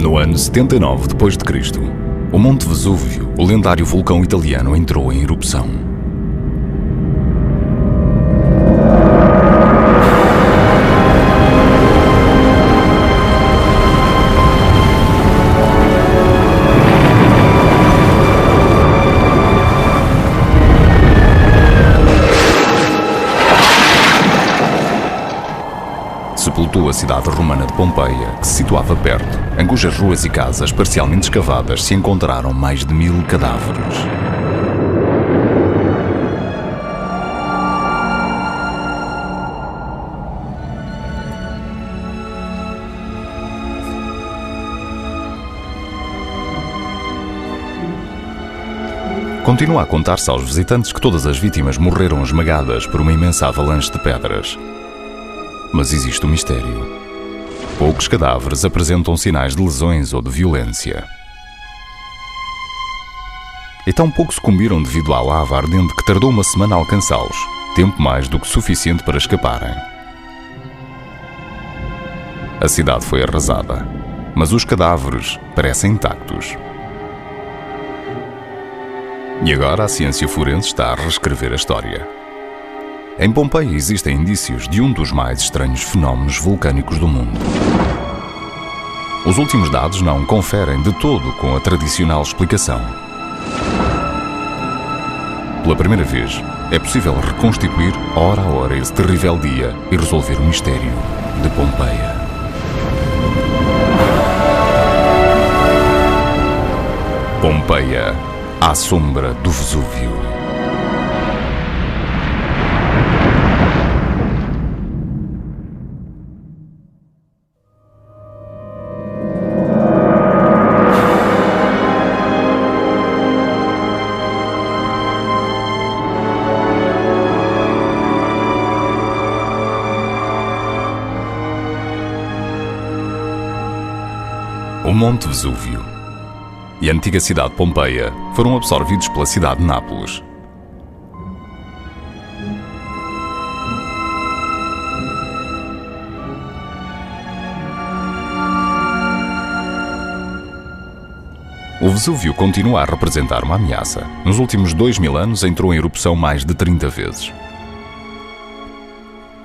No ano 79 d.C., o Monte Vesúvio, o lendário vulcão italiano, entrou em erupção. Sepultou a cidade romana de Pompeia, que se situava perto, em cujas ruas e casas parcialmente escavadas se encontraram mais de 1000 cadáveres. Continua a contar-se aos visitantes que todas as vítimas morreram esmagadas por uma imensa avalanche de pedras. Mas existe um mistério. Poucos cadáveres apresentam sinais de lesões ou de violência. E tão pouco sucumbiram devido à lava ardente que tardou uma semana a alcançá-los, tempo mais do que suficiente para escaparem. A cidade foi arrasada, mas os cadáveres parecem intactos. E agora a ciência forense está a reescrever a história. Em Pompeia existem indícios de um dos mais estranhos fenómenos vulcânicos do mundo. Os últimos dados não conferem de todo com a tradicional explicação. Pela primeira vez, é possível reconstituir hora a hora esse terrível dia e resolver o mistério de Pompeia. Pompeia, à sombra do Vesúvio. O Monte Vesúvio e a antiga cidade de Pompeia foram absorvidos pela cidade de Nápoles. O Vesúvio continua a representar uma ameaça. Nos últimos 2000 anos entrou em erupção mais de 30 vezes.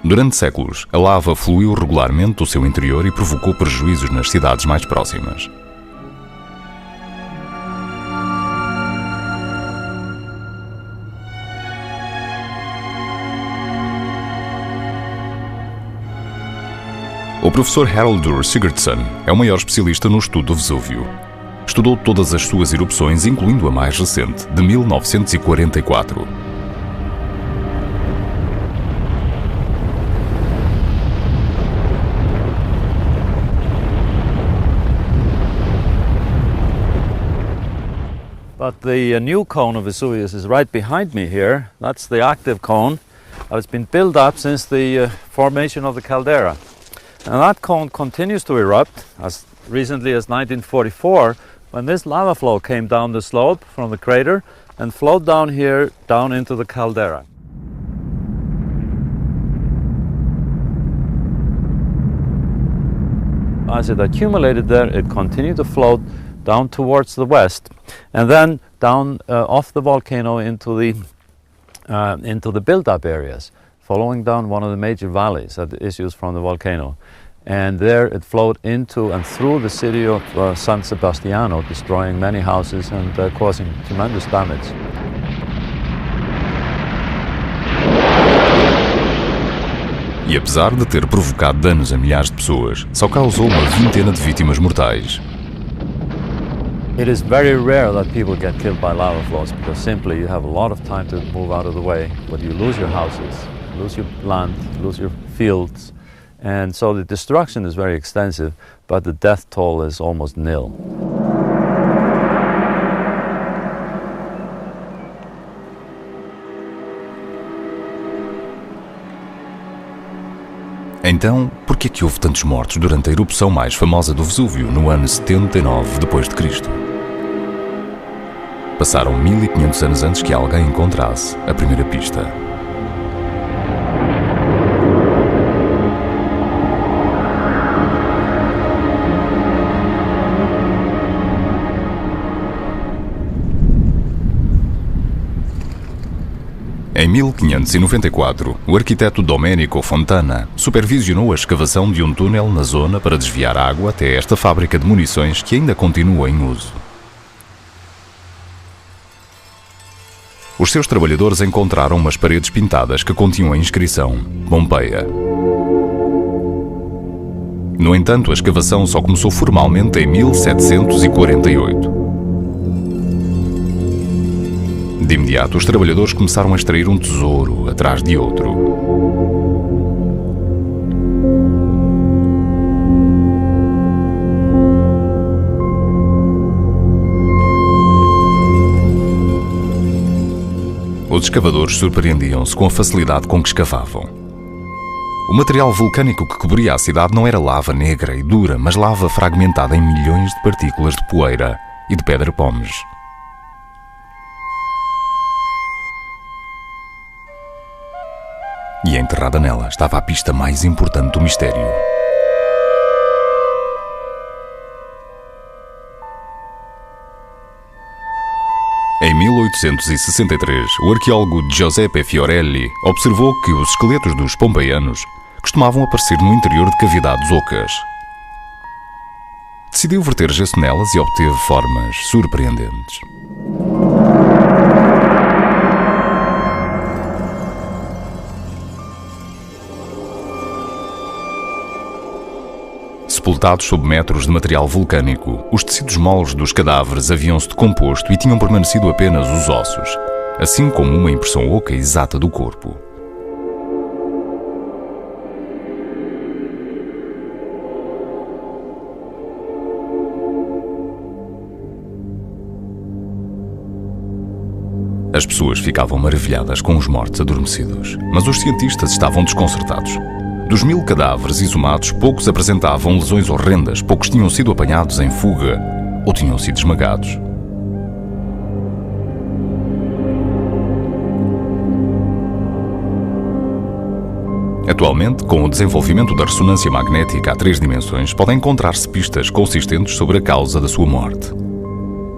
Durante séculos, a lava fluiu regularmente do seu interior e provocou prejuízos nas cidades mais próximas. O professor Haraldur Sigurdsson é o maior especialista no estudo do Vesúvio. Estudou todas as suas erupções, incluindo a mais recente, de 1944. But the new cone of Vesuvius is right behind me here. That's the active cone. It's been built up since the formation of the caldera. And that cone continues to erupt as recently as 1944, when this lava flow came down the slope from the crater and flowed down here, down into the caldera. As it accumulated there, it continued to float down towards the west, and then down off the volcano into the built-up areas, following down one of the major valleys that issues from the volcano. And there it flowed into and through the city of San Sebastiano, destroying many houses and causing tremendous damage. E apesar de ter provocado danos a milhares de pessoas, só causou uma vintena de vítimas mortais. It is very rare that people get killed by lava flows because simply you have a lot of time to move out of the way, but you lose your houses, lose your land, lose your fields, and so the destruction is very extensive, but the death toll is almost nil. Então, por que é que houve tantos mortos durante a erupção mais famosa do Vesúvio no ano 79 d.C.? Passaram 1500 anos antes que alguém encontrasse a primeira pista. 1594, o arquiteto Domenico Fontana supervisionou a escavação de um túnel na zona para desviar água até esta fábrica de munições que ainda continua em uso. Os seus trabalhadores encontraram umas paredes pintadas que continham a inscrição Pompeia. No entanto, a escavação só começou formalmente em 1748. De imediato, os trabalhadores começaram a extrair um tesouro atrás de outro. Os escavadores surpreendiam-se com a facilidade com que escavavam. O material vulcânico que cobria a cidade não era lava negra e dura, mas lava fragmentada em milhões de partículas de poeira e de pedra-pomes. E enterrada nela estava a pista mais importante do mistério. Em 1863, o arqueólogo Giuseppe Fiorelli observou que os esqueletos dos pompeianos costumavam aparecer no interior de cavidades ocas. Decidiu verter gesso nelas e obteve formas surpreendentes. Sepultados sob metros de material vulcânico, os tecidos moles dos cadáveres haviam-se decomposto e tinham permanecido apenas os ossos, assim como uma impressão oca exata do corpo. As pessoas ficavam maravilhadas com os mortos adormecidos, mas os cientistas estavam desconcertados. Dos 1000 cadáveres exumados, poucos apresentavam lesões horrendas, poucos tinham sido apanhados em fuga ou tinham sido esmagados. Atualmente, com o desenvolvimento da ressonância magnética a 3 dimensões, podem encontrar-se pistas consistentes sobre a causa da sua morte.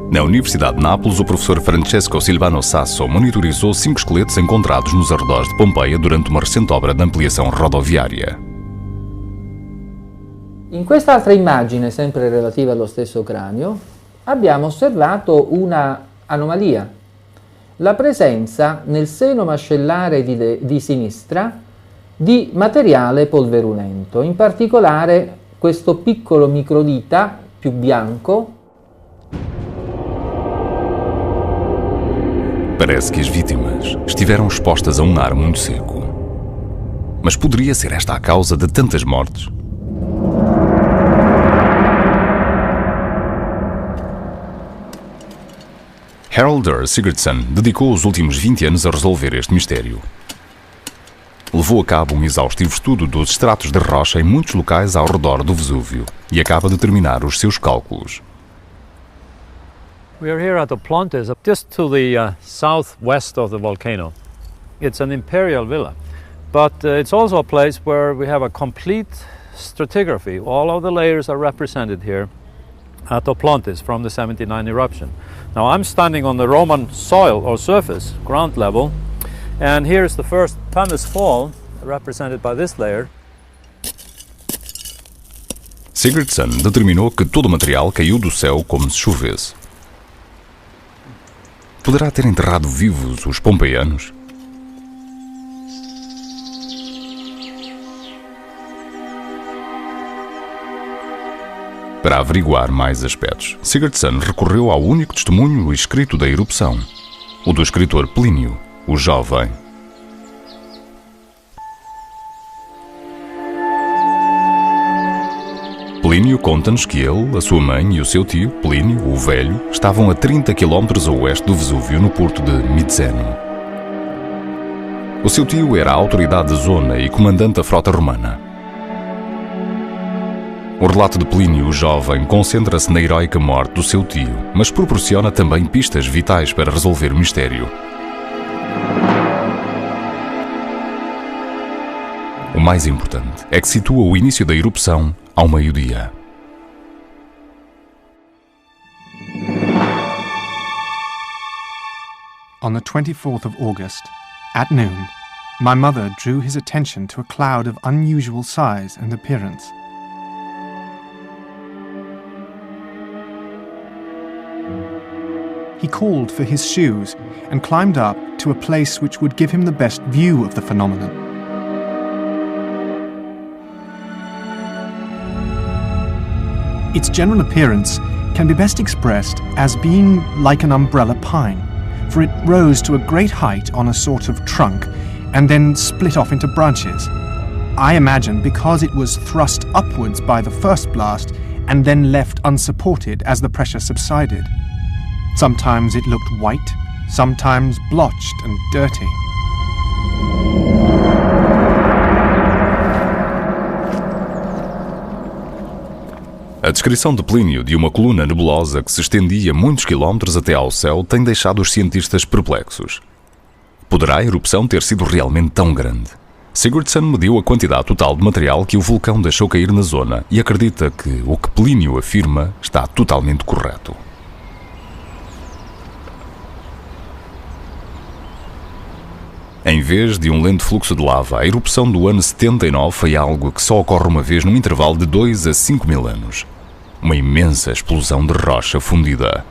Na Universidade de Nápoles, o professor Francesco Silvano Sasso monitorizou 5 esqueletos encontrados nos arredores de Pompeia durante uma recente obra de ampliação rodoviaria. In quest'altra immagine, sempre relativa allo stesso cranio, abbiamo osservato una anomalia. La presenza nel seno mascellare di sinistra di materiale polverulento, in particolare questo piccolo microdita più bianco. Parece que as vítimas estiveram expostas a um ar muito seco. Mas poderia ser esta a causa de tantas mortes? Haraldur Sigurdsson dedicou os últimos 20 anos a resolver este mistério. Levou a cabo um exaustivo estudo dos estratos de rocha em muitos locais ao redor do Vesúvio e acaba de terminar os seus cálculos. We are here at Oplontis, just to the southwest of the volcano. It's an imperial villa, but it's also a place where we have a complete stratigraphy. All of the layers are represented here at Oplontis from the 79 eruption. Now I'm standing on the Roman soil or surface, ground level, and here's the first pumice fall represented by this layer. Sigurdsson determinou que todo o material caiu do céu como se chovesse. Poderá ter enterrado vivos os pompeianos? Para averiguar mais aspectos, Sigurdsson recorreu ao único testemunho escrito da erupção, o do escritor Plínio, o Jovem. Plínio conta-nos que ele, a sua mãe e o seu tio, Plínio, o Velho, estavam a 30 km a oeste do Vesúvio, no porto de Mizzeno. O seu tio era a autoridade da zona e comandante da frota romana. O relato de Plínio, o Jovem, concentra-se na heroica morte do seu tio, mas proporciona também pistas vitais para resolver o mistério. O mais importante é que situa o início da erupção ao meio-dia. On the 24th of August, At noon, my mother drew his attention to a cloud of unusual size and appearance. He called for his shoes and climbed up to a place which would give him the best view of the phenomenon. Its general appearance can be best expressed as being like an umbrella pine, for it rose to a great height on a sort of trunk and then split off into branches. I imagine because it was thrust upwards by the first blast and then left unsupported as the pressure subsided. Sometimes it looked white, sometimes blotched and dirty. A descrição de Plínio de uma coluna nebulosa que se estendia muitos quilómetros até ao céu tem deixado os cientistas perplexos. Poderá a erupção ter sido realmente tão grande? Sigurdsson mediu a quantidade total de material que o vulcão deixou cair na zona e acredita que o que Plínio afirma está totalmente correto. Em vez de um lento fluxo de lava, a erupção do ano 79 foi algo que só ocorre uma vez num intervalo de 2 a 5 mil anos. Uma imensa explosão de rocha fundida.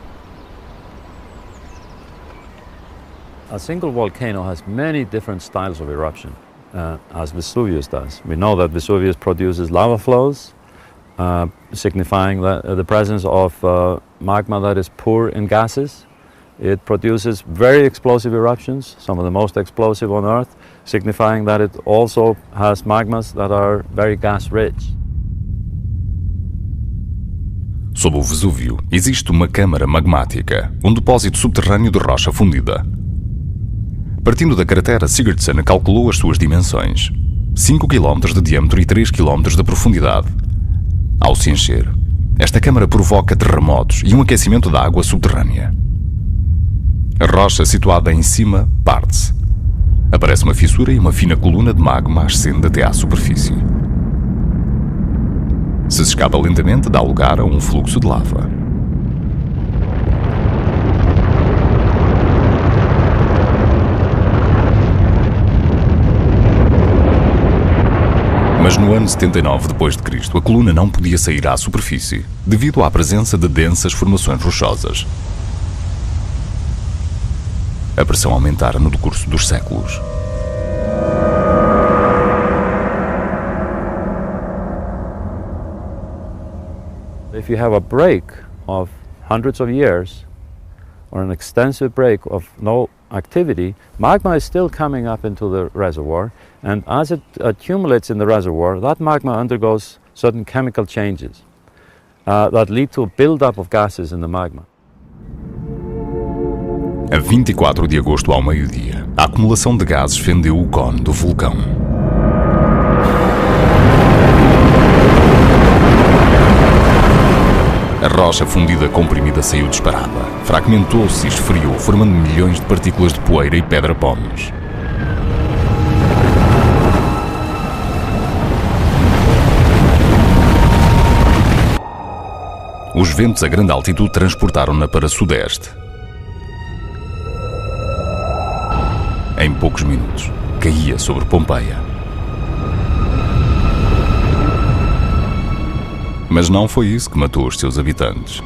A single volcano has many different styles of eruption, as Vesuvius does. We know that Vesuvius produces lava flows, signifying the presence of magma that is poor in gases. It produces very explosive eruptions, some of the most explosive on Earth, signifying that it also has magmas that are very gas-rich. Sob o Vesúvio existe uma câmara magmática, um depósito subterrâneo de rocha fundida. Partindo da cratera, Sigurdsson calculou as suas dimensões: 5 km de diâmetro e 3 km de profundidade. Ao se encher, esta câmara provoca terremotos e um aquecimento da água subterrânea. A rocha situada em cima parte-se. Aparece uma fissura e uma fina coluna de magma ascende até à superfície. Se escapa lentamente, dá lugar a um fluxo de lava. Mas no ano 79 d.C., a coluna não podia sair à superfície, devido à presença de densas formações rochosas. A pressão aumentara no decurso dos séculos. If you have a break of hundreds of years, or an extensive break of no activity, magma is still coming up into the reservoir, and as it accumulates in the reservoir, that magma undergoes certain chemical changes that lead to a build-up of gases in the magma. A 24 de agosto ao meio-dia, a acumulação de gases fendeu o cone do vulcão. A rocha fundida comprimida saiu disparada, fragmentou-se e esfriou, formando milhões de partículas de poeira e pedra-pómenes. Os ventos a grande altitude transportaram-na para sudeste. Em poucos minutos, caía sobre Pompeia. Mas não foi isso que matou os seus habitantes.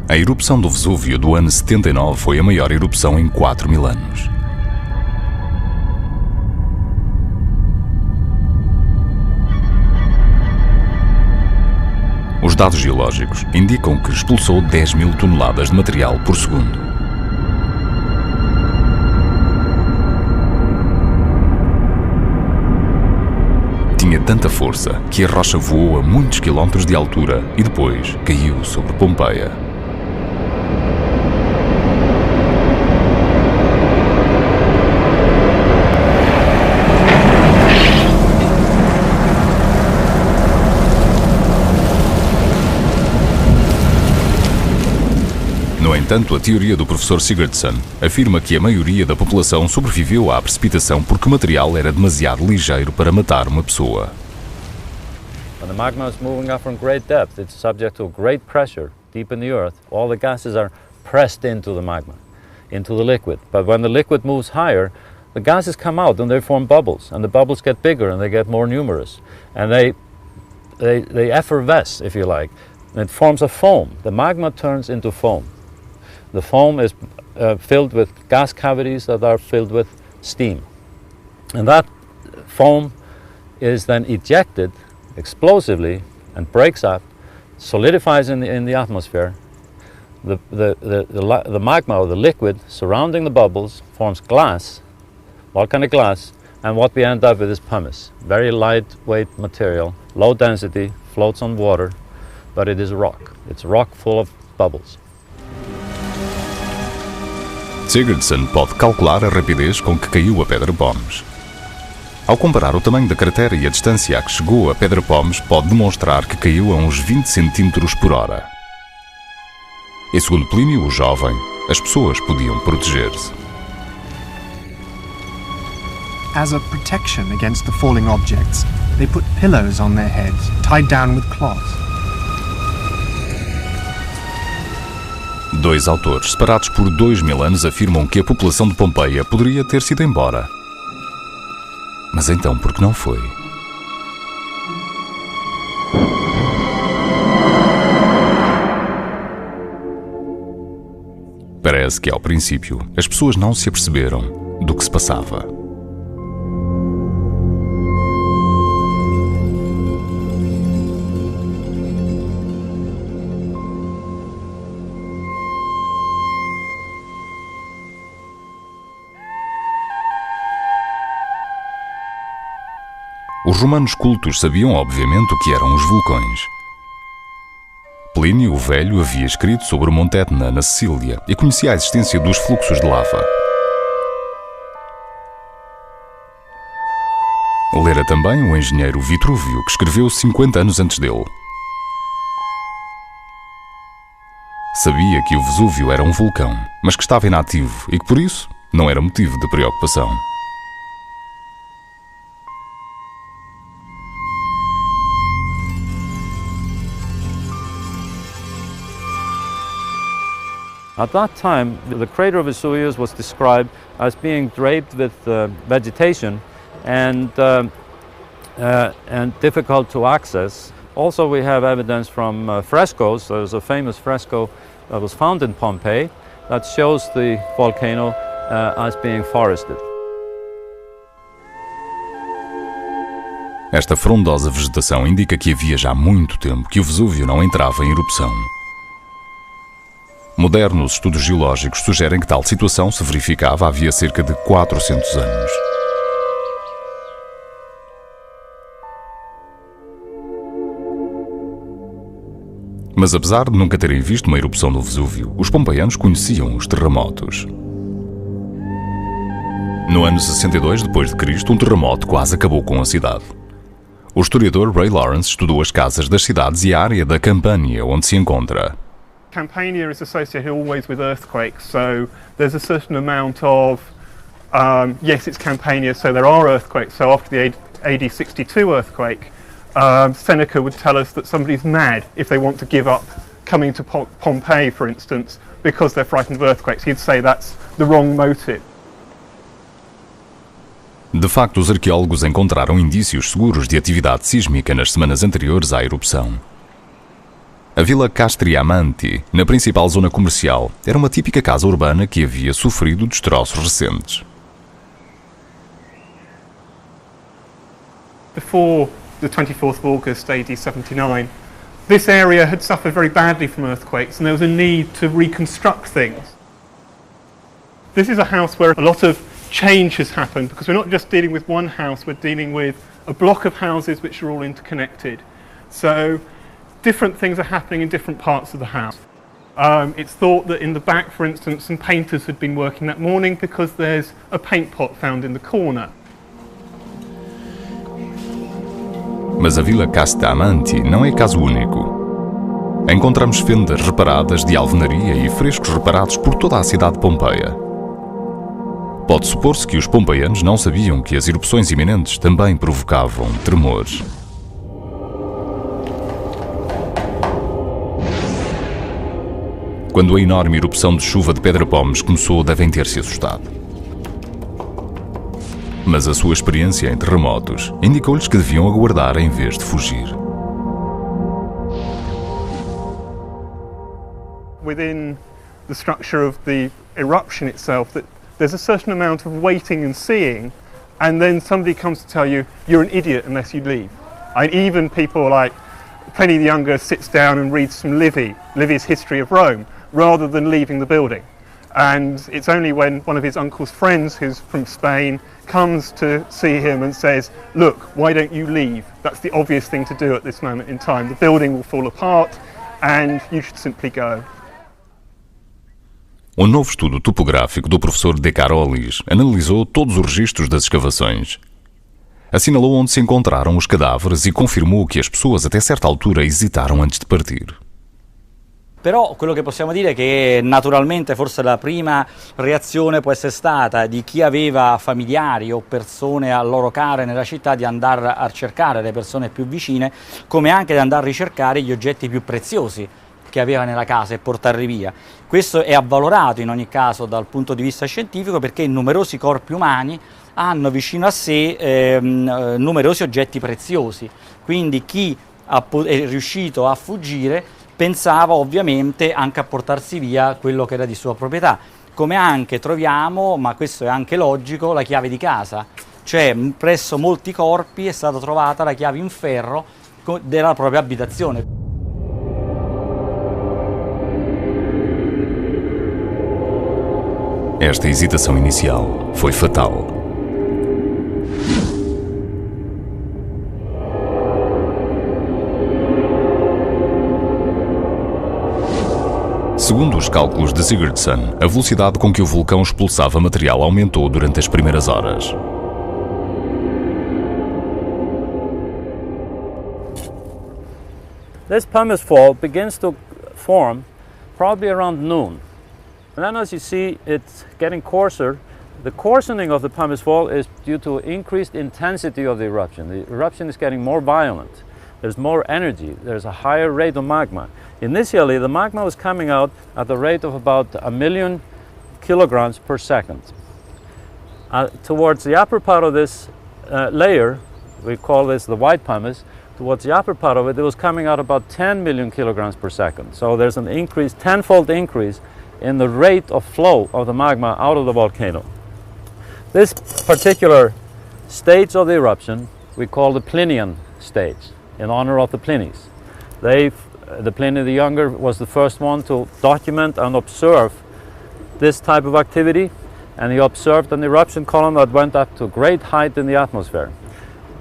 A erupção do Vesúvio do ano 79 foi a maior erupção em 4.000 anos. Os dados geológicos indicam que expulsou 10.000 toneladas de material por segundo. Tinha tanta força que a rocha voou a muitos quilómetros de altura e depois caiu sobre Pompeia. No entanto, a teoria do professor Sigurdsson afirma que a maioria da população sobreviveu à precipitação porque o material era demasiado ligeiro para matar uma pessoa. When the magma is moving up from great depth, it's subject to great pressure deep in the earth. All the gases are pressed into the magma, into the liquid. But when the liquid moves higher, the gases come out and they form bubbles, and the bubbles get bigger and they get more numerous, and they effervesce, if you like. It forms a foam. The magma turns into foam. The foam is filled with gas cavities that are filled with steam. And that foam is then ejected explosively and breaks up, solidifies in the atmosphere. The magma, or the liquid surrounding the bubbles, forms glass, volcanic glass, and what we end up with is pumice. Very lightweight material, low density, floats on water. But it is rock. It's rock full of bubbles. Sigurdsson pode calcular a rapidez com que caiu a Pedra Pómez. Ao comparar o tamanho da cratera e a distância a que chegou a Pedra Pómez, pode demonstrar que caiu a uns 20 cm por hora. E segundo Plínio o Jovem, as pessoas podiam proteger-se. As a protection against the falling objects, they put pillows on their heads, tied down with cloth. Dois autores, separados por 2000 anos, afirmam que a população de Pompeia poderia ter sido embora. Mas então, por que não foi? Parece que, ao princípio, as pessoas não se aperceberam do que se passava. Os romanos cultos sabiam, obviamente, o que eram os vulcões. Plínio o Velho havia escrito sobre o Monte Etna, na Sicília, e conhecia a existência dos fluxos de lava. Lera também o engenheiro Vitrúvio, que escreveu 50 anos antes dele. Sabia que o Vesúvio era um vulcão, mas que estava inativo e que, por isso, não era motivo de preocupação. At that time, the crater of Vesuvius was described as being draped with vegetation and difficult to access. Also, we have evidence from frescoes. There's a famous fresco that was found in Pompeii that shows the volcano as being forested. Esta frondosa vegetação indica que havia já muito tempo que o Vesúvio não entrava em erupção. Modernos estudos geológicos sugerem que tal situação se verificava havia cerca de 400 anos. Mas apesar de nunca terem visto uma erupção do Vesúvio, os pompeianos conheciam os terremotos. No ano 62 d.C., um terremoto quase acabou com a cidade. O historiador Ray Lawrence estudou as casas das cidades e a área da Campania onde se encontra. Campania is associated always with earthquakes, so there's a certain amount of, yes, it's Campania, so there are earthquakes. So after the AD 62 earthquake, Seneca would tell us that somebody's mad if they want to give up coming to Pompeii, for instance, because they're frightened of earthquakes. He'd say that's the wrong motive. De facto, os arqueólogos encontraram indícios seguros de atividade sísmica nas semanas anteriores à erupção. A Vila Castriamanti, na principal zona comercial, era uma típica casa urbana que havia sofrido destroços recentes. Before the 24th of August AD 79, this area had suffered very badly from earthquakes and there was a need to reconstruct things. This is a house where a lot of change has happened because we're not just dealing with one house, we're dealing with a block of houses which are all interconnected. So different things are happening in different parts of the house. It's thought that in the back, for instance, some painters had been working that morning because there's a paint pot found in the corner. Mas a Vila Castamanti não é caso único. encontramos fendas reparadas de alvenaria e frescos reparados por toda a cidade de Pompeia. Pode supor-se que os pompeianos não sabiam que as erupções iminentes também provocavam tremores. Quando a enorme erupção de chuva de Pedra Pomes começou, devem ter-se assustado. Mas a sua experiência em terremotos indicou-lhes que deviam aguardar em vez de fugir. Within the structure of the eruption itself, that there's a certain amount of waiting and seeing, and then somebody comes to tell you you're an idiot unless you leave. And even people like Pliny the Younger sits down and reads some Livy's History of Rome, rather than leaving the building. And it's only when one of his uncle's friends, who's from Spain, comes to see him and says, look, why don't you leave? That's the obvious thing to do at this moment in time. The building will fall apart and you should simply go. Um novo estudo topográfico do professor De Carolis analisou todos os registros das escavações. Assinalou onde se encontraram os cadáveres e confirmou que as pessoas até certa altura hesitaram antes de partir. Però quello che possiamo dire è che naturalmente forse la prima reazione può essere stata di chi aveva familiari o persone a loro care nella città di andare a cercare le persone più vicine, come anche di andare a ricercare gli oggetti più preziosi che aveva nella casa e portarli via. Questo è avvalorato in ogni caso dal punto di vista scientifico perché numerosi corpi umani hanno vicino a sé numerosi oggetti preziosi, quindi chi è riuscito a fuggire pensava ovviamente anche a portarsi via quello che era di sua proprietà, come anche troviamo, ma questo è anche logico, la chiave di casa, cioè presso molti corpi è stata trovata la chiave in ferro della propria abitazione. Esta hesitação inicial foi fatal. Segundo os cálculos de Sigurdsson, a velocidade com que o vulcão expulsava material aumentou durante as primeiras horas. This pumice fault begins to form probably around noon. And then as you see it's getting coarser. The coarsening of the pumice fault is due to increased intensity of the eruption. The eruption is getting more violent. There's more energy. There's a higher rate of magma. Initially, the magma was coming out at the rate of about 1 million kilograms per second. Towards the upper part of this layer, we call this the white pumice, towards the upper part of it, it was coming out about 10 million kilograms per second. So there's an increase, tenfold increase in the rate of flow of the magma out of the volcano. This particular stage of the eruption we call the Plinian stage, in honor of the Plinies. The Pliny the Younger was the first one to document and observe this type of activity, and he observed an eruption column that went up to great height in the atmosphere.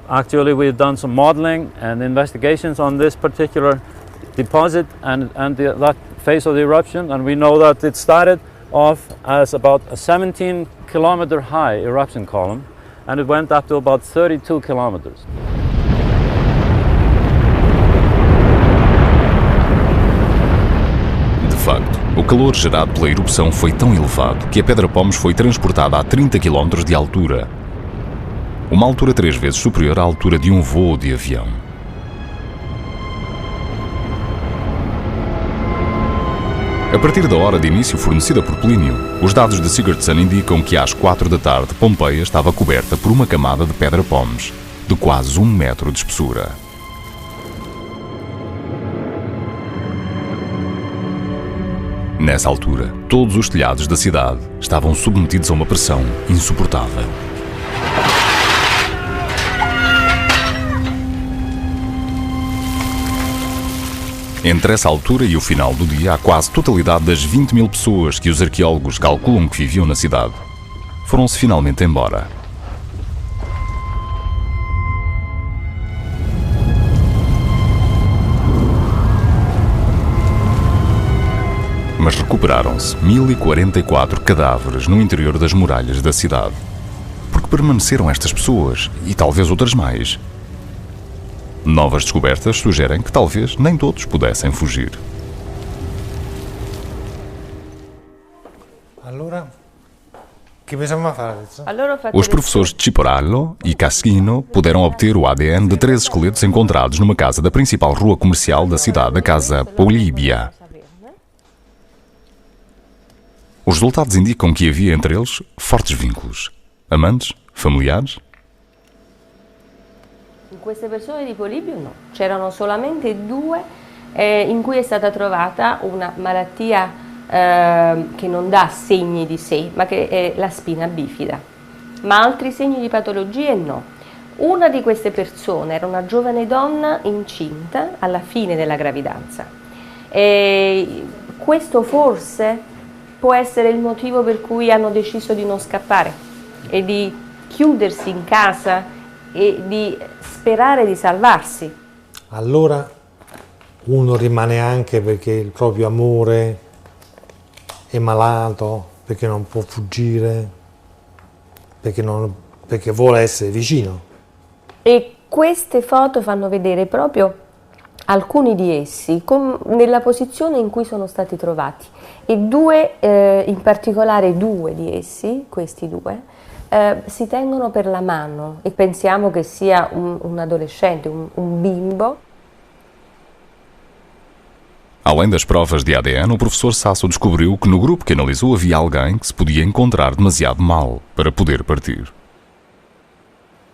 Actually, we've done some modeling and investigations on this particular deposit and that phase of the eruption, and we know that it started off as about a 17-kilometer high eruption column, and it went up to about 32 kilometers. De facto, o calor gerado pela erupção foi tão elevado que a Pedra Pomes foi transportada a 30 km de altura, uma altura 3 vezes superior à altura de um voo de avião. A partir da hora de início fornecida por Plínio, os dados de Sigurdsson indicam que às 4 da tarde Pompeia estava coberta por uma camada de Pedra Pomes, de quase 1 metro de espessura. Nessa altura, todos os telhados da cidade estavam submetidos a uma pressão insuportável. Entre essa altura e o final do dia, a quase totalidade das 20 mil pessoas que os arqueólogos calculam que viviam na cidade foram-se finalmente embora. Mas recuperaram-se 1044 cadáveres no interior das muralhas da cidade. Porque permaneceram estas pessoas, e talvez outras mais. Novas descobertas sugerem que talvez nem todos pudessem fugir. Allora, che possiamo fare adesso? Os professores Ciporallo e Casquino puderam obter o ADN de 3 esqueletos encontrados numa casa da principal rua comercial da cidade, a Casa Polibia. Os resultados indicam que havia entre eles fortes vínculos. Amantes? Familiares? In queste persone di Polibio no, c'erano solamente 2 in cui è stata trovata una malattia che non dà segni di sé, ma che è la spina bifida, ma altri segni di patologie no. Una di queste persone era una giovane donna incinta alla fine della gravidanza. Questo forse può essere il motivo per cui hanno deciso di non scappare e di chiudersi in casa e di sperare di salvarsi. Allora uno rimane anche perché il proprio amore è malato, perché non può fuggire, perché vuole essere vicino. E queste foto fanno vedere proprio alcuni di essi nella posizione in cui sono stati trovati e 2, in particolare 2 di essi, questi 2, si tengono per la mano e pensiamo che sia un adolescente, un bimbo. Além das provas de ADN, o professor Sasso descobriu que no grupo que analisou havia alguém que se podia encontrar demasiado mal para poder partir.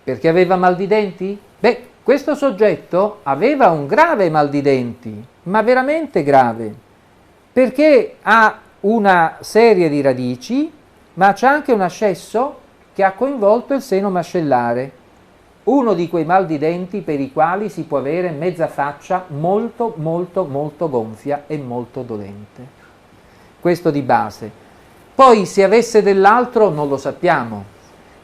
Perché aveva mal di denti? Beh, questo soggetto aveva un grave mal di denti, ma veramente grave, perché ha una serie di radici, ma c'è anche un ascesso che ha coinvolto il seno mascellare, uno di quei mal di denti per i quali si può avere mezza faccia molto gonfia e molto dolente. Questo di base. Poi se avesse dell'altro non lo sappiamo.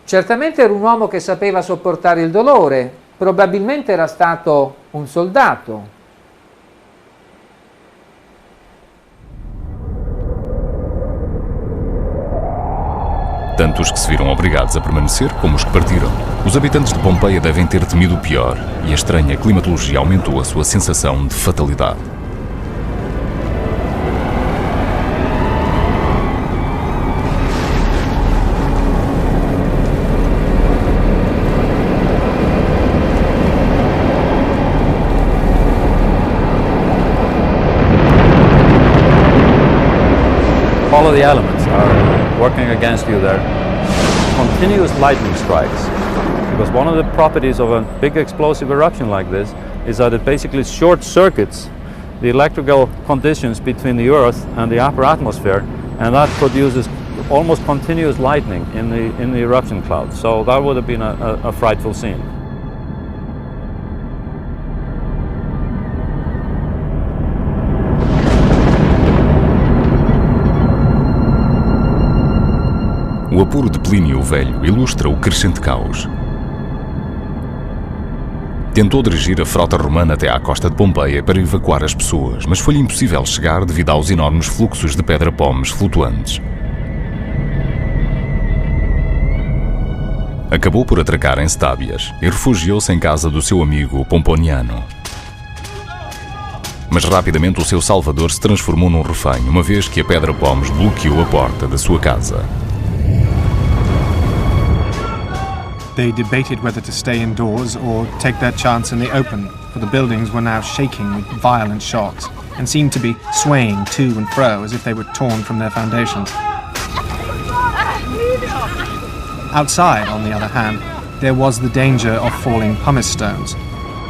Certamente era un uomo che sapeva sopportare il dolore, probabilmente era stato un soldato. Tanto os que se viram obrigados a permanecer como os que partiram. Os habitantes de Pompeia devem ter temido o pior e a estranha climatologia aumentou a sua sensação de fatalidade. All of the elements are working against you there. Continuous lightning strikes, because one of the properties of a big explosive eruption like this is that it basically short circuits the electrical conditions between the Earth and the upper atmosphere, and that produces almost continuous lightning in the eruption cloud. So that would have been a frightful scene. O apuro de Plínio o Velho ilustra o crescente caos. Tentou dirigir a frota romana até à costa de Pompeia para evacuar as pessoas, mas foi-lhe impossível chegar devido aos enormes fluxos de pedra-pomes flutuantes. Acabou por atracar em Stábias e refugiou-se em casa do seu amigo Pomponiano. Mas rapidamente o seu salvador se transformou num refém, uma vez que a pedra-pomes bloqueou a porta da sua casa. They debated whether to stay indoors or take their chance in the open, for the buildings were now shaking with violent shocks and seemed to be swaying to and fro as if they were torn from their foundations. Outside, on the other hand, there was the danger of falling pumice stones,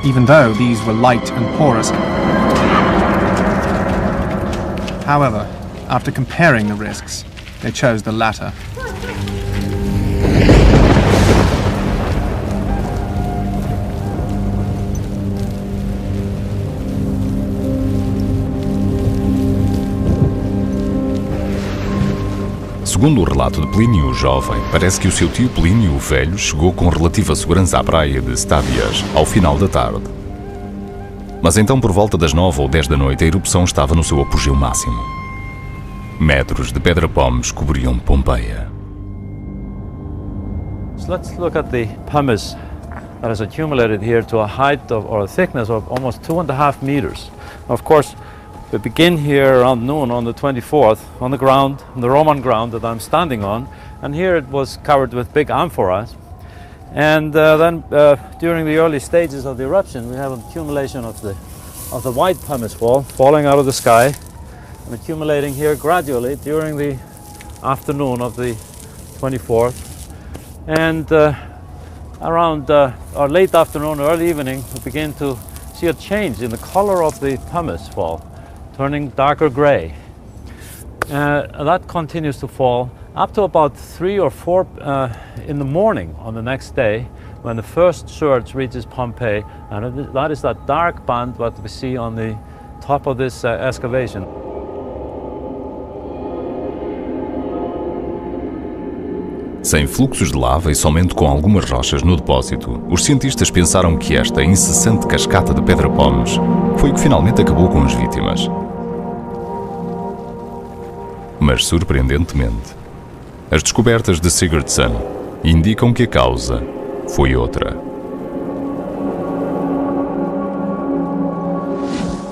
even though these were light and porous. However, after comparing the risks, they chose the latter. Segundo o relato de Plínio o Jovem, parece que o seu tio Plínio o Velho chegou com relativa segurança à praia de Stábias, ao final da tarde. Mas então, por volta das 9 ou 10 da noite, a erupção estava no seu apogeu máximo. Metros de pedra-pomes cobriam Pompeia. So let's look at the pumice that has accumulated here to a height of, or a thickness of almost 2.5 meters. Of course, We begin here around noon on the 24th on the ground, on the Roman ground that I'm standing on, and here it was covered with big amphoras. And then during the early stages of the eruption, we have an accumulation of the white pumice fall falling out of the sky and accumulating here gradually during the afternoon of the 24th. And around our late afternoon, early evening, we begin to see a change in the color of the pumice fall, turning darker gray. That continues to fall up to about 3 or 4 in the morning on the next day, when the first surge reaches Pompeii, and that is that dark band that we see on the top of this excavation. Sem fluxos de lava e somente com algumas rochas no depósito, os cientistas pensaram que esta incessante cascata de pedra-pómez foi o que finalmente acabou com as vítimas. Mas, surpreendentemente, as descobertas de Sigurdsson indicam que a causa foi outra.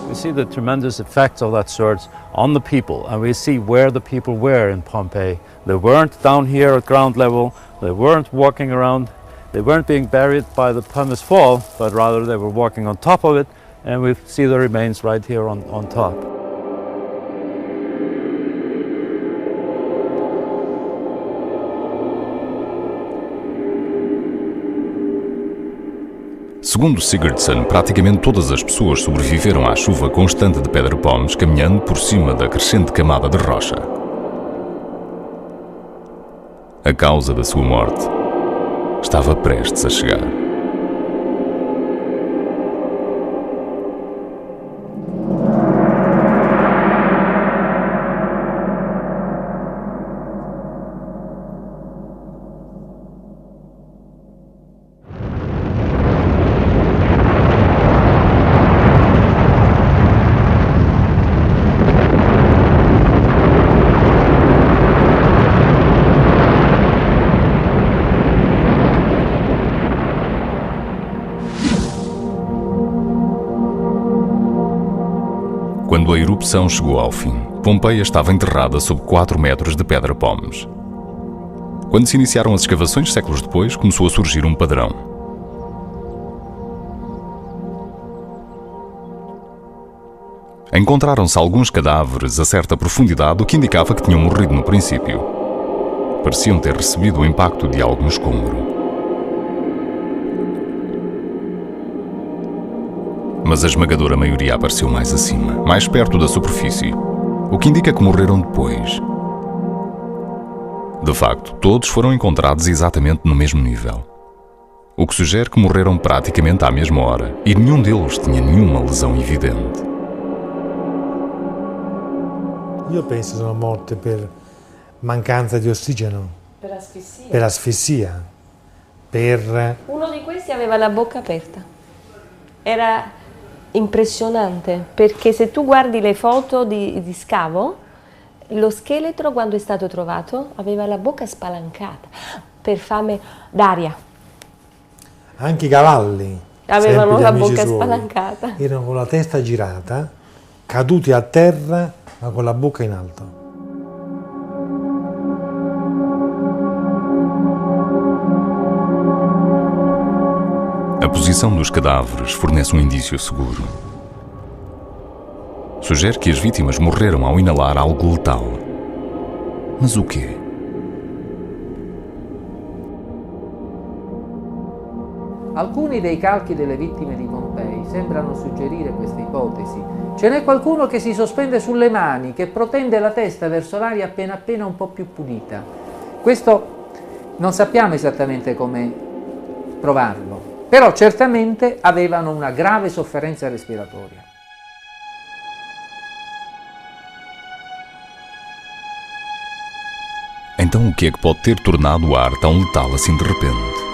We see the tremendous effects of that surge on the people, and we see where the people were in Pompeii. They weren't down here at ground level, they weren't walking around, they weren't being buried by the pumice fall, but rather they were walking on top of it, and we see the remains right here on top. Segundo Sigurdsson, praticamente todas as pessoas sobreviveram à chuva constante de pedra-pómez caminhando por cima da crescente camada de rocha. A causa da sua morte estava prestes a chegar. Quando a erupção chegou ao fim, Pompeia estava enterrada sob 4 metros de pedra-pómez. Quando se iniciaram as escavações séculos depois, começou a surgir um padrão. Encontraram-se alguns cadáveres a certa profundidade, o que indicava que tinham morrido no princípio. Pareciam ter recebido o impacto de algum escombro. Mas a esmagadora maioria apareceu mais acima, mais perto da superfície, o que indica que morreram depois. De facto, todos foram encontrados exatamente no mesmo nível, o que sugere que morreram praticamente à mesma hora e nenhum deles tinha nenhuma lesão evidente. Io penso sono morte per mancanza di ossigeno, Per asfissia. per asfissia, per... Uno di questi aveva la bocca aperta. Era impressionante, perché se tu guardi le foto di scavo, lo scheletro quando è stato trovato aveva la bocca spalancata per fame d'aria. Anche i cavalli Avevano la bocca suoi, spalancata. erano con la testa girata, caduti a terra ma con la bocca in alto. A posição dos cadáveres fornece um indício seguro. Sugere que as vítimas morreram ao inalar algo letal. Mas o quê? Alcuni dei calchi delle vittime di Pompei sembrano suggerire questa ipotesi. Ce n'è qualcuno che si sospende sulle mani, che protende la testa verso l'aria appena appena un po' più pulita. Questo non sappiamo esattamente come provarlo. Però certamente avevano una grave sofferenza respiratoria. Então o que é que pode ter tornado o ar tão letal assim de repente?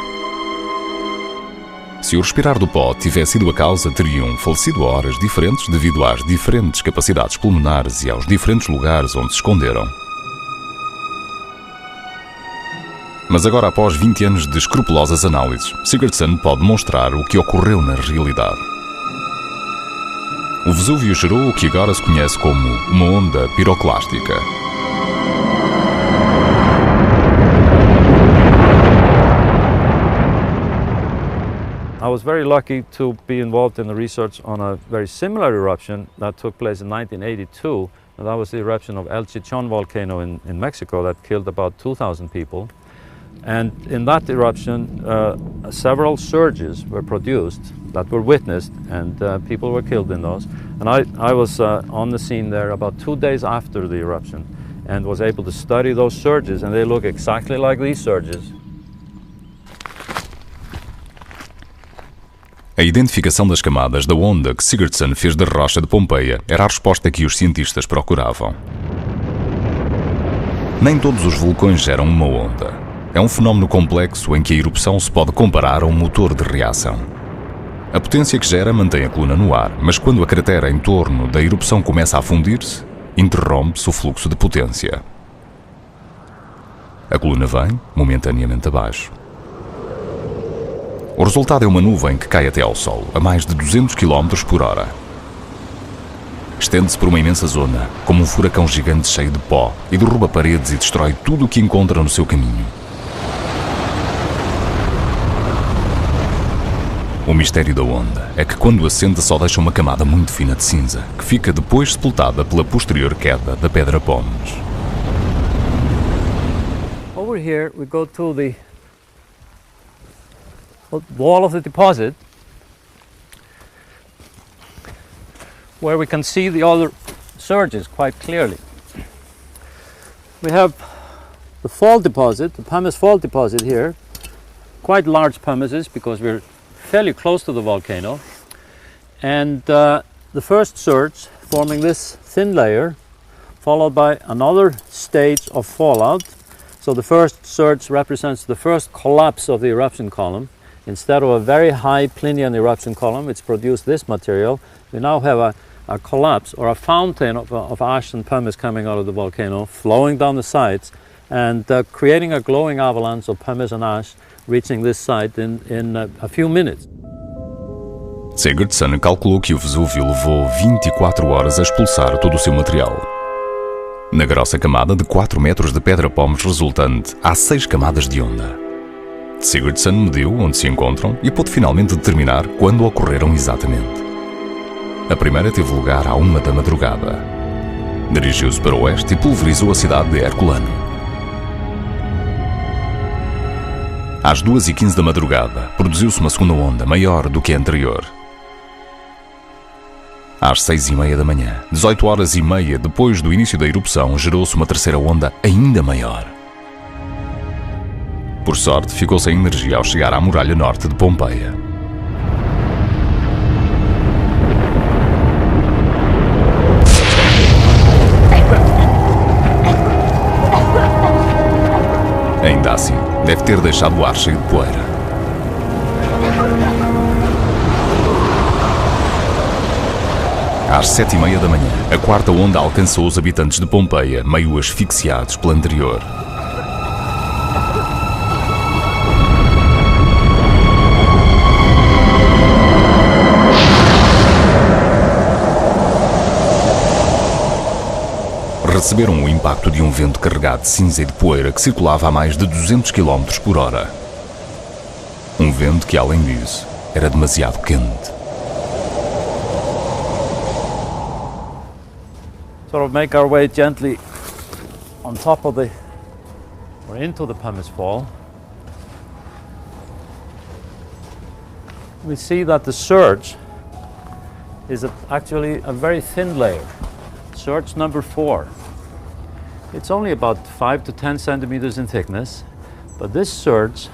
Se o respirar do pó tivesse sido a causa, teriam falecido a horas diferentes devido às diferentes capacidades pulmonares e aos diferentes lugares onde se esconderam. Mas agora, após 20 anos de escrupulosas análises, Sigurdsson pode mostrar o que ocorreu na realidade. o Vesúvio gerou o que agora se conhece como uma onda piroclástica. I was very lucky to be involved in the research on a very similar eruption that took place in 1982, and that was the eruption of El Chichon volcano in Mexico that killed about 2,000 people. And in that eruption, several surges were produced that were witnessed, and people were killed in those. And I was on the scene there about 2 days after the eruption and was able to study those surges, and they look exactly like these surges. A identificação das camadas da onda que Sigurdsson fez da rocha de Pompeia era a resposta que os cientistas procuravam. Nem todos os vulcões geram uma onda. É um fenómeno complexo em que a erupção se pode comparar a um motor de reação. A potência que gera mantém a coluna no ar, mas quando a cratera em torno da erupção começa a fundir-se, interrompe-se o fluxo de potência. A coluna vem momentaneamente abaixo. O resultado é uma nuvem que cai até ao Sol, a mais de 200 km por hora. Estende-se por uma imensa zona, como um furacão gigante cheio de pó, e derruba paredes e destrói tudo o que encontra no seu caminho. O mistério da onda é que quando acende só deixa uma camada muito fina de cinza, que fica depois sepultada pela posterior queda da Pedra Pómez. Over here we go to the wall of the deposit, where we can see the other surges quite clearly. We have the fall deposit, the pumice fall deposit here, quite large pumices because we're fairly close to the volcano, and the first surge forming this thin layer, followed by another stage of fallout. So the first surge represents the first collapse of the eruption column. Instead of a very high Plinian eruption column, which produced this material, we now have a collapse or a fountain of ash and pumice coming out of the volcano, flowing down the sides and creating a glowing avalanche of pumice and ash, reaching this site in a few minutes. Sigurdsson calculou que o Vesúvio levou 24 horas a expulsar todo o seu material. Na grossa camada de 4 metros de pedra pómez resultante, há 6 camadas de onda. Sigurdsson mediu onde se encontram e pôde finalmente determinar quando ocorreram exatamente. A primeira teve lugar à 1 da madrugada. Dirigiu-se para o oeste e pulverizou a cidade de Herculano. Às 2h15 da madrugada, produziu-se uma segunda onda maior do que a anterior. Às 6h30 da manhã, 18h30 depois do início da erupção, gerou-se uma terceira onda ainda maior. Por sorte, ficou sem energia ao chegar à muralha norte de Pompeia. Ainda assim, deve ter deixado o ar cheio de poeira. Às 7h30 da manhã, a quarta onda alcançou os habitantes de Pompeia, meio asfixiados pela anterior. Receberam o impacto de um vento carregado de cinza e de poeira que circulava a mais de 200 km por hora. Um vento que, além disso, era demasiado quente. Sort of make our way gently on top of the, or into the pumice fall. We see that the surge is actually a very thin layer. Surge number 4. It's only about 5 to 10 centimeters in thickness, but this surge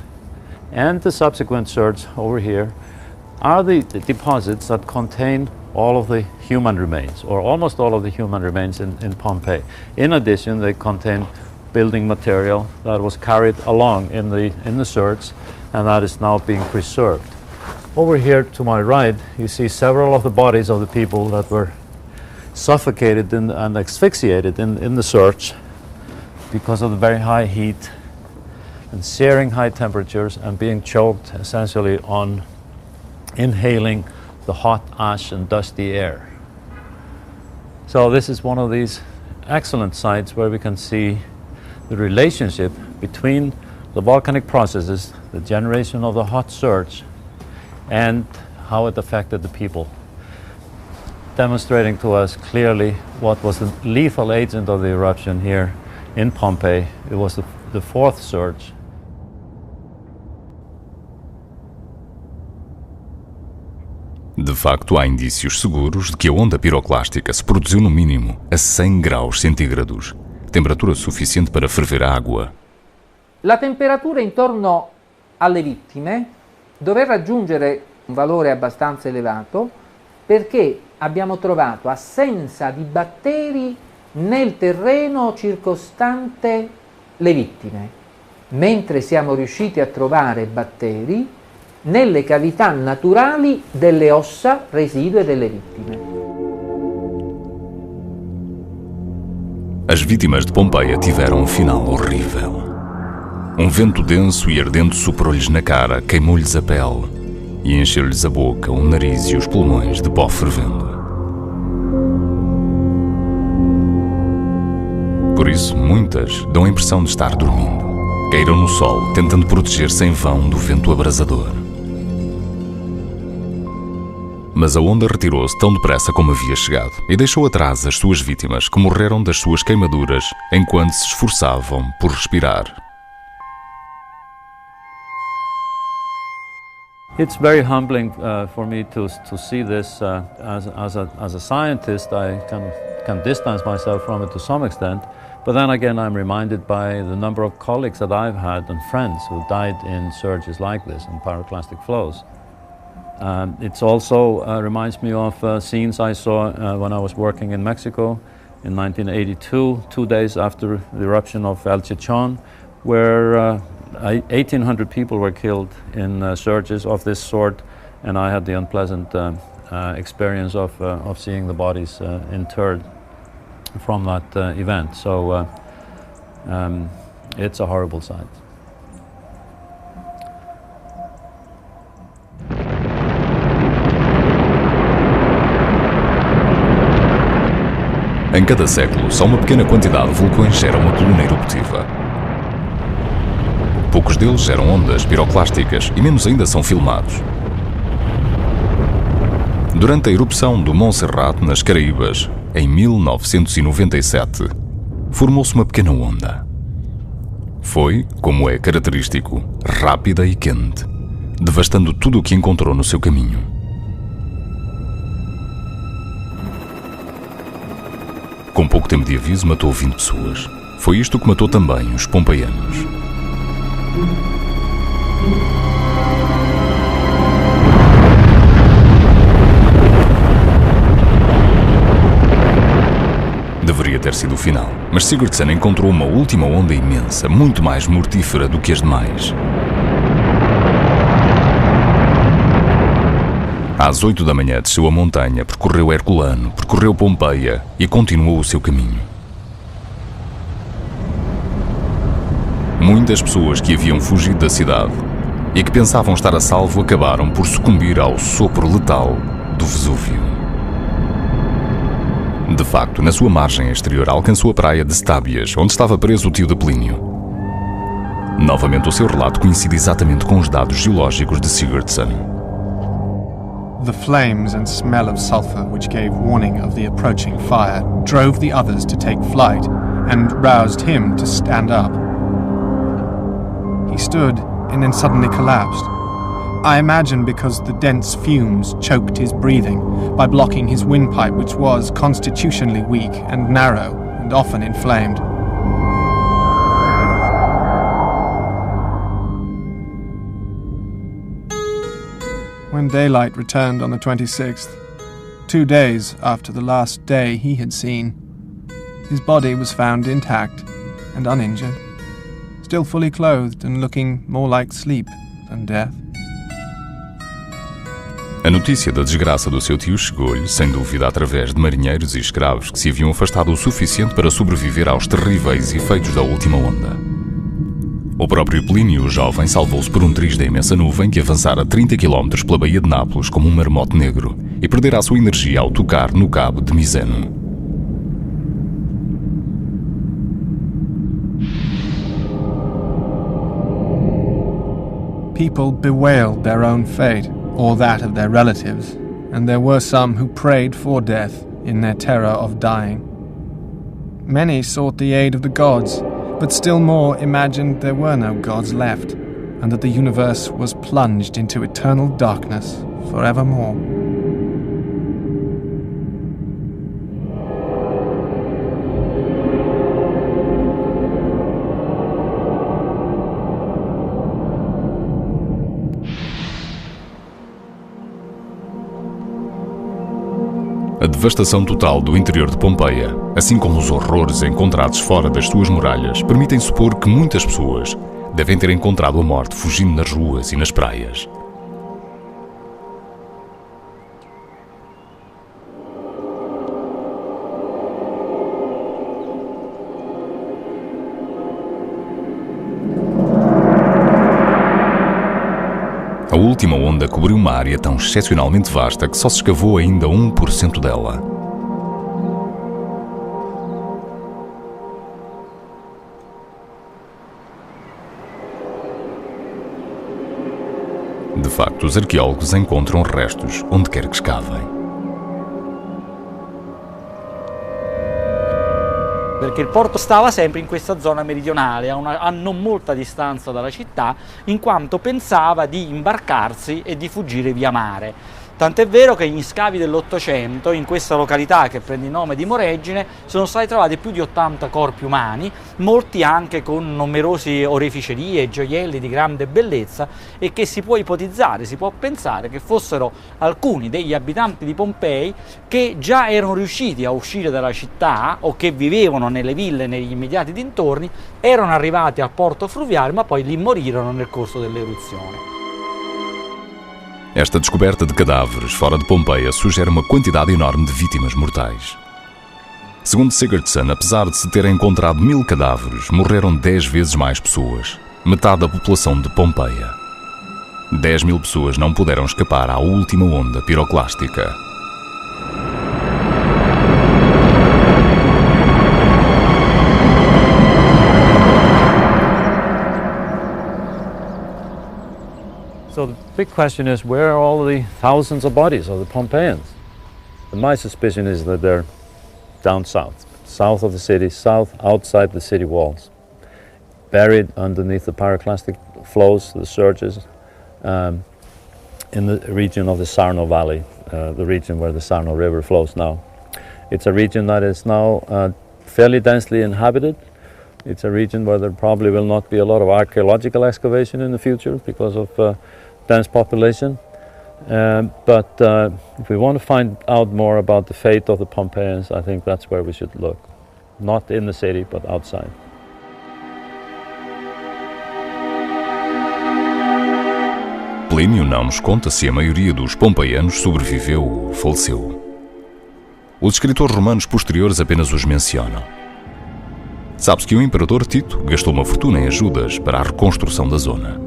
and the subsequent surge over here are the deposits that contain all of the human remains, or almost all of the human remains in Pompeii. In addition, they contain building material that was carried along in the surge, and that is now being preserved. Over here to my right, you see several of the bodies of the people that were suffocated and asphyxiated in the surge because of the very high heat and searing high temperatures and being choked essentially on inhaling the hot ash and dusty air. So this is one of these excellent sites where we can see the relationship between the volcanic processes, the generation of the hot surge, and how it affected the people, demonstrating to us clearly what was the lethal agent of the eruption here in Pompeii. It was the fourth surge. De facto, há indícios seguros de que a onda piroclástica se produziu no mínimo a 100 graus centígrados, temperatura suficiente para ferver a água. La temperatura intorno alle vittime doveva raggiungere un valore abbastanza elevato perché abbiamo trovato assenza di batteri nel terreno circostante le vittime, mentre siamo riusciti a trovare batteri nelle cavità naturali delle ossa residue delle vittime. As vítimas de Pompeia tiveram um final horrível. Um vento denso e ardente soprou-lhes na cara, queimou-lhes a pele e encheu-lhes a boca, o nariz e os pulmões de pó fervendo. Por isso, muitas dão a impressão de estar dormindo. Caíram no sol, tentando proteger-se em vão do vento abrasador. Mas a onda retirou-se tão depressa como havia chegado e deixou atrás as suas vítimas, que morreram das suas queimaduras enquanto se esforçavam por respirar. It's very humbling for me to see this. As a scientist, I can distance myself from it to some extent, but then again I'm reminded by the number of colleagues that I've had and friends who died in surges like this, in pyroclastic flows. It also reminds me of scenes I saw when I was working in Mexico in 1982, 2 days after the eruption of El Chichon, where 1,800 people were killed in surges of this sort, and I had the unpleasant experience of seeing the bodies interred from that event. So it's a horrible sight. Em cada século, só uma pequena quantidade de vulcões gera uma coluna eruptiva. Poucos deles geram ondas piroclásticas e menos ainda são filmados. Durante a erupção do Montserrat, nas Caraíbas, em 1997, formou-se uma pequena onda. Foi, como é característico, rápida e quente, devastando tudo o que encontrou no seu caminho. Com pouco tempo de aviso, matou 20 pessoas. Foi isto que matou também os pompeianos. Deveria ter sido o final, mas Sigurdsson encontrou uma última onda imensa, muito mais mortífera do que as demais. Às 8 da manhã desceu a montanha, percorreu Herculano, percorreu Pompeia e continuou o seu caminho. Muitas pessoas que haviam fugido da cidade e que pensavam estar a salvo acabaram por sucumbir ao sopro letal do Vesúvio. De facto, na sua margem exterior alcançou a praia de Stabias, onde estava preso o tio de Plínio. Novamente o seu relato coincide exatamente com os dados geológicos de Sigurdsson. The flames and smell of sulfur, which gave warning of the approaching fire, drove the others to take flight and roused him to stand up. He stood and then suddenly collapsed. I imagine because the dense fumes choked his breathing by blocking his windpipe, which was constitutionally weak and narrow and often inflamed. When daylight returned on the 26th, 2 days after the last day he had seen, his body was found intact and uninjured, still fully clothed and looking more like sleep than death. A notícia da desgraça do seu tio chegou-lhe, sem dúvida, através de marinheiros e escravos que se haviam afastado o suficiente para sobreviver aos terríveis efeitos da última onda. O próprio Plínio, o jovem, salvou-se por um triz da imensa nuvem que avançara 30 km pela Baía de Nápoles como um marmote negro e perdera a sua energia ao tocar no cabo de Miseno. people bewailed their own fate, or that of their relatives, and there were some who prayed for death in their terror of dying. Many sought the aid of the gods, but still more imagined there were no gods left, and that the universe was plunged into eternal darkness forevermore. A devastação total do interior de Pompeia, assim como os horrores encontrados fora das suas muralhas, permitem supor que muitas pessoas devem ter encontrado a morte fugindo nas ruas e nas praias. A última onda cobriu uma área tão excepcionalmente vasta que só se escavou ainda 1% dela. De facto, os arqueólogos encontram restos onde quer que escavem. Perché il porto stava sempre in questa zona meridionale, a non molta distanza dalla città, in quanto pensava di imbarcarsi e di fuggire via mare. Tant'è vero che gli scavi dell'Ottocento, in questa località che prende il nome di Moreggine, sono stati trovati più di 80 corpi umani, molti anche con numerosi oreficerie e gioielli di grande bellezza, e che si può ipotizzare, si può pensare che fossero alcuni degli abitanti di Pompei che già erano riusciti a uscire dalla città o che vivevano nelle ville negli immediati dintorni, erano arrivati al porto fluviale ma poi lì morirono nel corso dell'eruzione. Esta descoberta de cadáveres fora de Pompeia sugere uma quantidade enorme de vítimas mortais. Segundo Sigurdsson, apesar de se terem encontrado 1000 cadáveres, morreram 10 vezes mais pessoas, metade da população de Pompeia. 10.000 pessoas não puderam escapar à última onda piroclástica. So the big question is, where are all the thousands of bodies of the Pompeians? And my suspicion is that they're down south of the city, outside the city walls, buried underneath the pyroclastic flows, the surges, in the region of the Sarno Valley, the region where the Sarno River flows now. It's a region that is now fairly densely inhabited. It's a region where there probably will not be a lot of archaeological excavation in the future because of dense population. But if we want to find out more about the fate of the Pompeians, I think that's where we should look. Not in the city, but outside. Plínio não nos conta se a maioria dos pompeianos sobreviveu ou faleceu. Os escritores romanos posteriores apenas os mencionam. Sabe-se que o imperador Tito gastou uma fortuna em ajudas para a reconstrução da zona.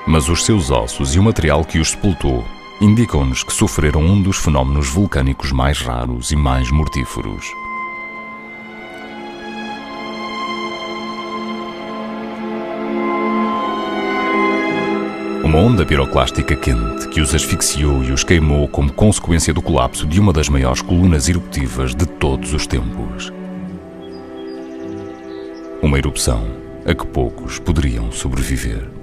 Mas os seus ossos e o material que os sepultou indicam-nos que sofreram um dos fenómenos vulcânicos mais raros e mais mortíferos. Uma onda piroclástica quente que os asfixiou e os queimou como consequência do colapso de uma das maiores colunas eruptivas de todos os tempos. Uma erupção a que poucos poderiam sobreviver.